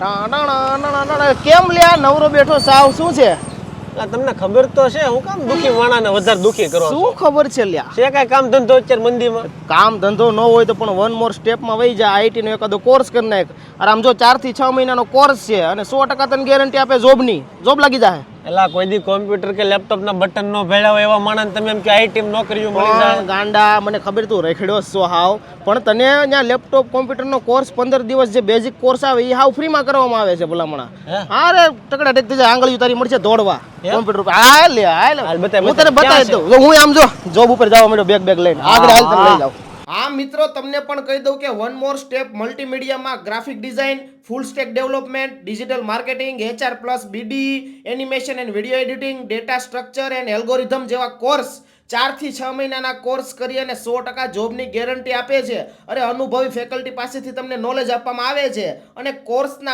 કેમ લ્યા નવરો બેઠો સાવ શું છે? તમને ખબર તો છે હું કામ દુખી માણાને વધારે દુખી કરો છો? શું ખબર છે લ્યા? છે કઈ કામ ધંધો અત્યારે મંદીમાં? કામ ધંધો ન હોય તો પણ વન મોર સ્ટેપમાં વહી જાય, આઈટી નો એકાદો કોર્સ કરી નાખ. અને આમ જો 4 થી 6 મહિનાનો કોર્સ છે અને 100% તને ગેરંટી આપે જોબની, જોબ લાગી જાય. એલા કોઈ દી કોમ્પ્યુટર કે લેપટોપ ના બટન નો ભેળા હોય એવા માણસ તમે એમ કે આઈટી નોકરીઓ મળી જાય? પણ ગાંડા, મને ખબર તું રેખડ્યો છો હાવ, પણ તને ત્યાં લેપટોપ કોમ્પ્યુટર નો કોર્સ 15 દિવસ જે બેઝિક કોર્સ આવે એ હાવ ફ્રીમાં કરવામાં આવે છે ભલામણા. અરે ટકડા ટેક થઈ આંગળીઓ તારી મળશે દોડવા કોમ્પ્યુટર ઉપર. હાલ લે હું તને બતાવી દઉં. હું આમ જો જોબ ઉપર જવા માંડ્યો બેગ લઈને, આગળ હાલ તને લઈ જાઉં. હા મિત્રો, તમને પણ કહી દઉં કે વન મોર સ્ટેપ મલ્ટીમીડિયામાં graphic design, full stack development, digital marketing, HR plus BD, animation and video editing, data structure and algorithm જેવા કોર્સ 4 થી 6 મહિનાના કોર્સ કરી અને 100% જોબની ગેરંટી આપે છે. અરે અનુભવી ફેકલ્ટી પાસેથી તમને નોલેજ આપવામાં આવે છે અને કોર્સના